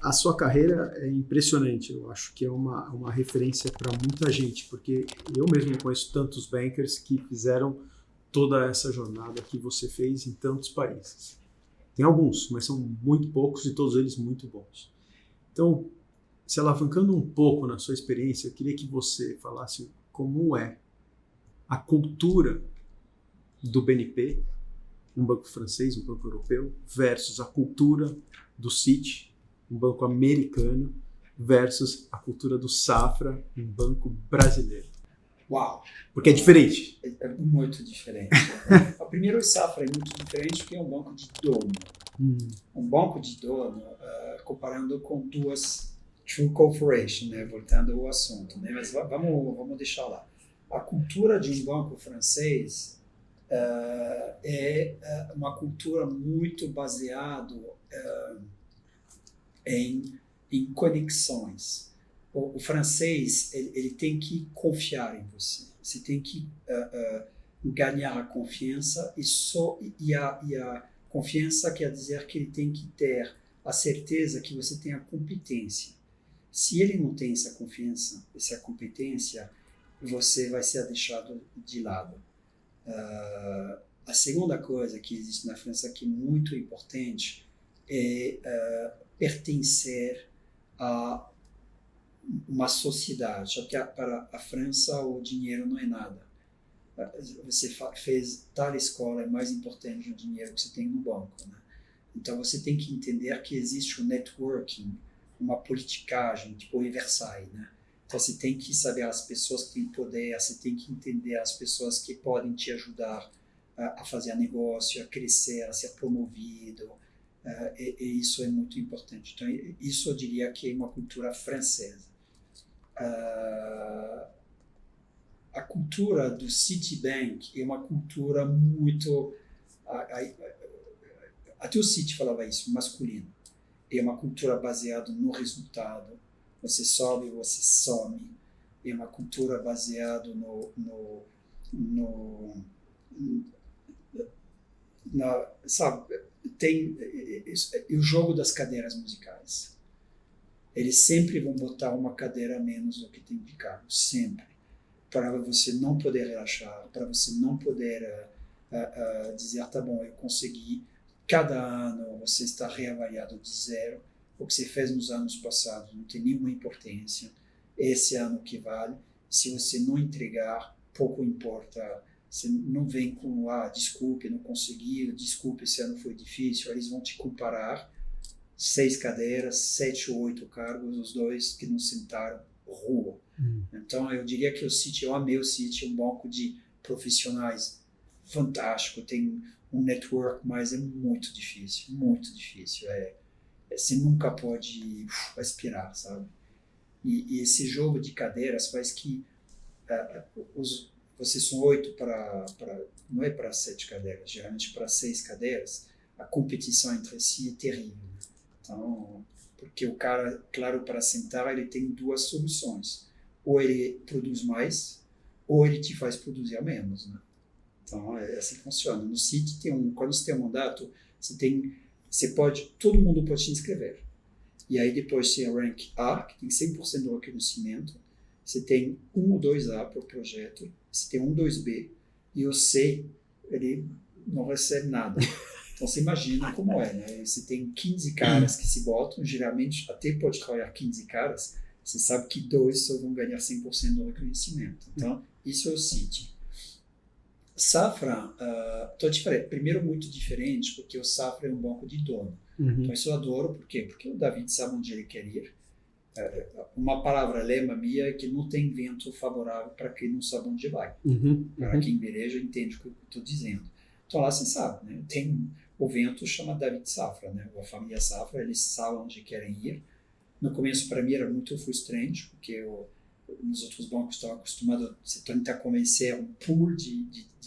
A sua carreira é impressionante. Eu acho que é uma referência para muita gente, porque eu mesmo conheço tantos bankers que fizeram toda essa jornada que você fez em tantos países. Tem alguns, mas são muito poucos e todos eles muito bons. Então, se alavancando um pouco na sua experiência, eu queria que você falasse como é a cultura do BNP, um banco francês, um banco europeu, versus a cultura do Citi, um banco americano, versus a cultura do Safra, um banco brasileiro. Uau! Porque é diferente. É muito diferente. Primeiro, o Safra é muito diferente porque é um banco de dono. Um banco de dono, comparando com duas True Corporation, né? Voltando ao assunto. Né? Mas vamos deixar lá. A cultura de um banco francês é uma cultura muito baseada em conexões. O francês ele tem que confiar em você. Você tem que ganhar a confiança e a confiança quer dizer que ele tem que ter a certeza que você tem a competência. Se ele não tem essa confiança, essa competência, você vai ser deixado de lado. A segunda coisa que existe na França que é muito importante é pertencer a uma sociedade. Para a França o dinheiro não é nada. Você fez tal escola, é mais importante do dinheiro que você tem no banco, né? Então você tem que entender que existe um networking, uma politicagem, tipo em Versailles, né? Então você tem que saber as pessoas que têm poder, você tem que entender as pessoas que podem te ajudar a fazer negócio, a crescer, a ser promovido, e isso é muito importante. Então isso eu diria que é uma cultura francesa. A cultura do Citibank é uma cultura muito... Até o Citi falava isso, masculino. É uma cultura baseada no resultado. Você sobe, você some. É uma cultura baseada sabe, tem o jogo das cadeiras musicais. Eles sempre vão botar uma cadeira a menos do que tem de carro, sempre. Para você não poder relaxar, para você não poder dizer, tá bom, eu consegui. Cada ano você está reavaliado de zero. O que você fez nos anos passados não tem nenhuma importância. Esse ano que vale. Se você não entregar, pouco importa. Você não vem com, desculpe, não consegui, desculpe, esse ano foi difícil. Eles vão te comparar 6 cadeiras, 7 ou 8 cargos, os dois que não sentaram, rua. Então, eu diria que o Citi, eu amei o Citi, um banco de profissionais fantástico, tem um network, mas é muito difícil, muito difícil. Você nunca pode aspirar, sabe? E esse jogo de cadeiras faz que vocês são 8 não é para 7 cadeiras, geralmente para 6 cadeiras, a competição entre si é terrível. Então, porque o cara, claro, para sentar, ele tem duas soluções. Ou ele produz mais, ou ele te faz produzir menos, né? Então, é assim que funciona. No Citi, quando você tem um mandato, todo mundo pode se inscrever. E aí depois tem a Rank A, que tem 100% do reconhecimento. Você tem 1 ou 2A por projeto. Você tem 1, 2B. E o C, ele não recebe nada. Então, você imagina como é, né? Você tem 15 caras que se botam. Geralmente, até pode trabalhar 15 caras. Você sabe que 2 só vão ganhar 100% do reconhecimento. Então, isso é o Citi. Safra, primeiro muito diferente, porque o Safra é um banco de dono. Então isso eu adoro, por quê? Porque o David sabe onde ele quer ir. Uma palavra lema minha é que não tem vento favorável para quem não sabe onde vai. Para quem veleja entende o que eu estou dizendo. Então lá você sabe, né? Tem o vento chama David Safra, né? A família Safra, eles sabem onde querem ir. No começo para mim era muito frustrante, porque nos outros bancos estava acostumado a tentar convencer um pool de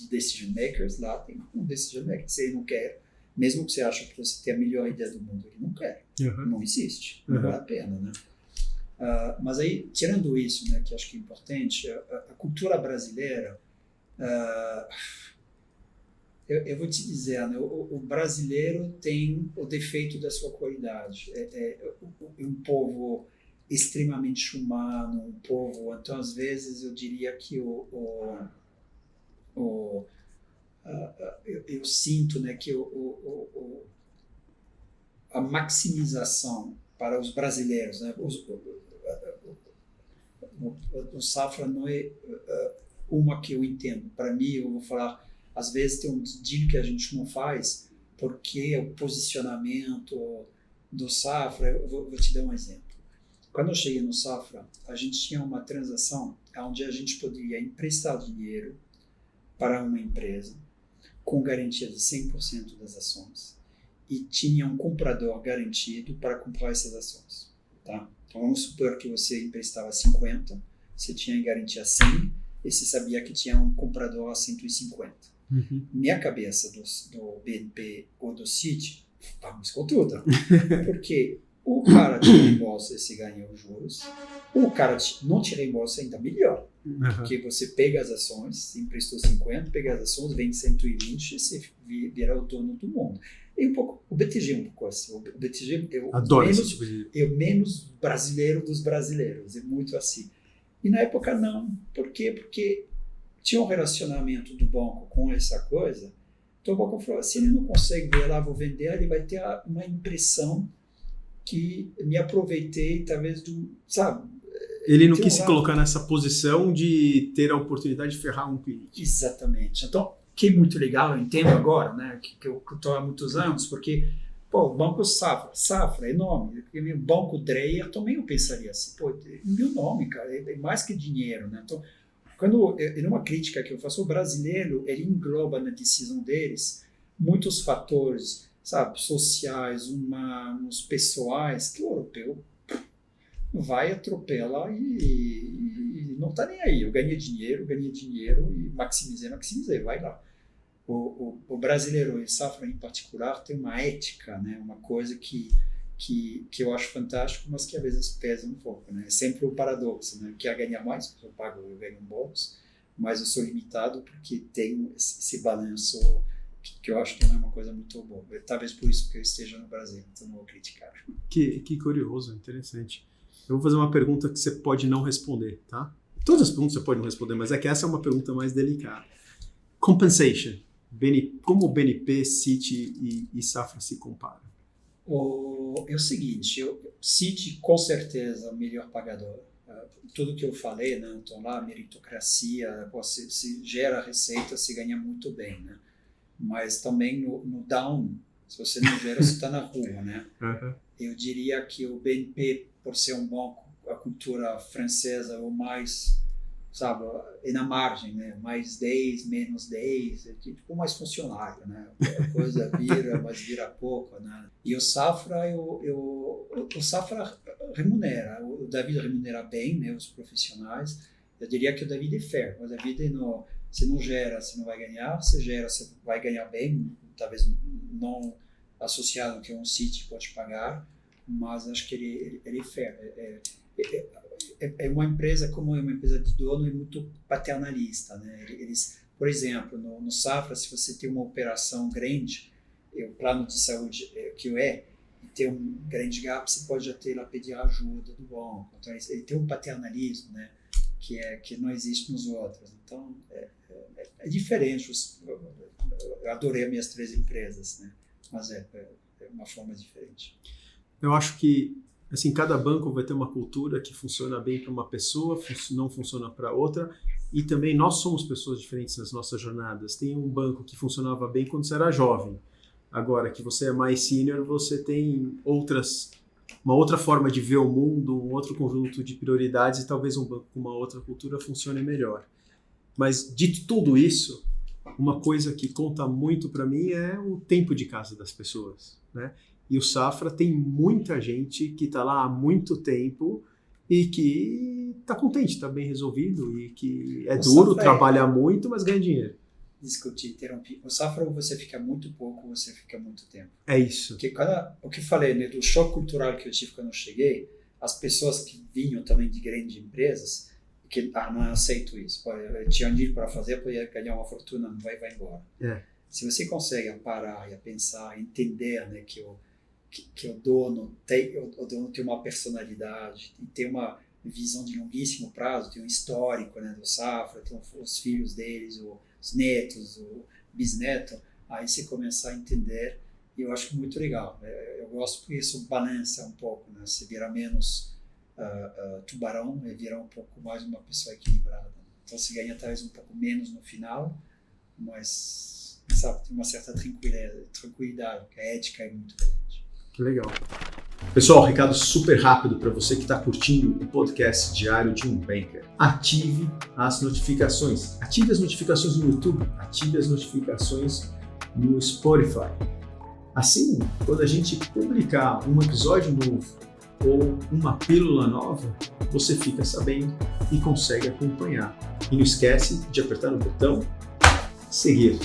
decision makers. Lá tem um decision maker que você não quer, mesmo que você acha que você tem a melhor ideia do mundo, ele não quer, não existe, não vale a pena, né? Mas aí, tirando isso, né, que acho que é importante, a cultura brasileira, eu vou te dizer, né, o brasileiro tem o defeito da sua qualidade. Um povo extremamente humano, um povo... Então, às vezes, eu diria que eu sinto, né, que a maximização para os brasileiros, né, o Safra não é uma que eu entendo. Para mim, eu vou falar, às vezes tem um deal que a gente não faz porque o posicionamento do Safra... Eu vou te dar um exemplo. Quando eu cheguei no Safra, a gente tinha uma transação onde a gente poderia emprestar dinheiro para uma empresa com garantia de 100% das ações e tinha um comprador garantido para comprar essas ações. Tá? Então, vamos supor que você emprestava 50, você tinha em garantia 100 e você sabia que tinha um comprador a 150. Uhum. Minha cabeça do BNP ou do Citi, vamos com tudo. Porque o cara te reembolsa e você ganha os juros, o cara não te reembolsa ainda melhor. Porque você pega as ações, você emprestou 50, pega as ações, vende 120 e você vira o dono do mundo. E um pouco, o BTG é um pouco assim. O BTG é o menos brasileiro dos brasileiros, é muito assim. E na época não. Por quê? Porque tinha um relacionamento do banco com essa coisa. Então o banco falou, se ele não consegue ver lá, vou vender, ele vai ter uma impressão que me aproveitei, talvez, sabe? Ele não quis se colocar nessa posição de ter a oportunidade de ferrar um cliente. Exatamente. Então, que é muito legal, eu entendo agora, né, que eu estou há muitos anos, porque o Banco Safra é nome, o Banco Dreyer também eu pensaria assim, meu nome, cara, é mais que dinheiro, né? Então, numa crítica que eu faço, o brasileiro, ele engloba na decisão deles muitos fatores, sabe, sociais, humanos, pessoais, que o europeu vai, atropela e não está nem aí. Eu ganhei dinheiro e maximizei, vai lá. O brasileiro, e Safra em particular, tem uma ética, né? Uma coisa que eu acho fantástico, mas que às vezes pesa um pouco. Né? É sempre o paradoxo. Né? Eu quero ganhar mais, eu ganho um bônus, mas eu sou limitado porque tenho esse balanço que eu acho que não é uma coisa muito boa. Talvez por isso que eu esteja no Brasil, então não vou criticar. Que curioso, interessante. Eu vou fazer uma pergunta que você pode não responder, tá? Todas as perguntas você pode não responder, mas é que essa é uma pergunta mais delicada. Compensation. Como o BNP, Citi e Safra se comparam? É o seguinte, Citi com certeza é o melhor pagador. Tudo que eu falei, né? Então lá, meritocracia, você se gera receita, se ganha muito bem, né? Mas também no down, se você não gera, você está na rua, né? Uhum. Eu diria que o BNP, por ser um banco, a cultura francesa, o mais, sabe, é na margem, né? Mais 10, menos 10, é tipo mais funcionário, né? A coisa vira, mas vira pouco, né? E o Safra, o Safra remunera, o David remunera bem, né, os profissionais. Eu diria que o David é fair, o David não, se não gera, você não vai ganhar, se gera, você vai ganhar bem, talvez não associado que um Citi pode pagar, mas acho que ele é fair. É uma empresa, como é uma empresa de dono, é muito paternalista, né? Eles, por exemplo, no Safra, se você tem uma operação grande, o plano de saúde que e tem um grande gap, você pode até lá pedir ajuda do banco. Então, ele tem um paternalismo, né? Que não existe nos outros. Então, é diferente. Eu adorei as minhas 3 empresas, né? Mas é uma forma diferente. Eu acho que assim, cada banco vai ter uma cultura que funciona bem para uma pessoa, não funciona para outra, e também nós somos pessoas diferentes nas nossas jornadas. Tem um banco que funcionava bem quando você era jovem. Agora que você é mais sênior, você tem uma outra forma de ver o mundo, um outro conjunto de prioridades, e talvez um banco com uma outra cultura funcione melhor. Mas, dito tudo isso, uma coisa que conta muito para mim é o tempo de casa das pessoas, né? E o Safra tem muita gente que está lá há muito tempo e que está contente, está bem resolvido e que é duro, trabalha muito, mas ganha dinheiro. Desculpe te interromper. O Safra, você fica muito pouco, você fica muito tempo. É isso. Porque o que eu falei, né, do choque cultural que eu tive quando eu cheguei, as pessoas que vinham também de grandes empresas, que não aceito isso. Eu tinha um deal para fazer, eu ia ganhar uma fortuna, não vai embora. Se você consegue parar e pensar, entender, né, que o dono tem uma personalidade e tem uma visão de longuíssimo prazo, tem um histórico, né, do Safra, tem os filhos deles, os netos, o bisneto, aí você começa a entender, e eu acho muito legal. Eu gosto porque isso balança um pouco, né, você vira menos tubarão e vira um pouco mais uma pessoa equilibrada. Então você ganha talvez um pouco menos no final, mas sabe, tem uma certa tranquilidade, porque a ética é muito grande. Que legal. Pessoal, recado super rápido para você que está curtindo o podcast diário de um banker. Ative as notificações. Ative as notificações no YouTube. Ative as notificações no Spotify. Assim, quando a gente publicar um episódio novo ou uma pílula nova, você fica sabendo e consegue acompanhar. E não esquece de apertar no botão seguir.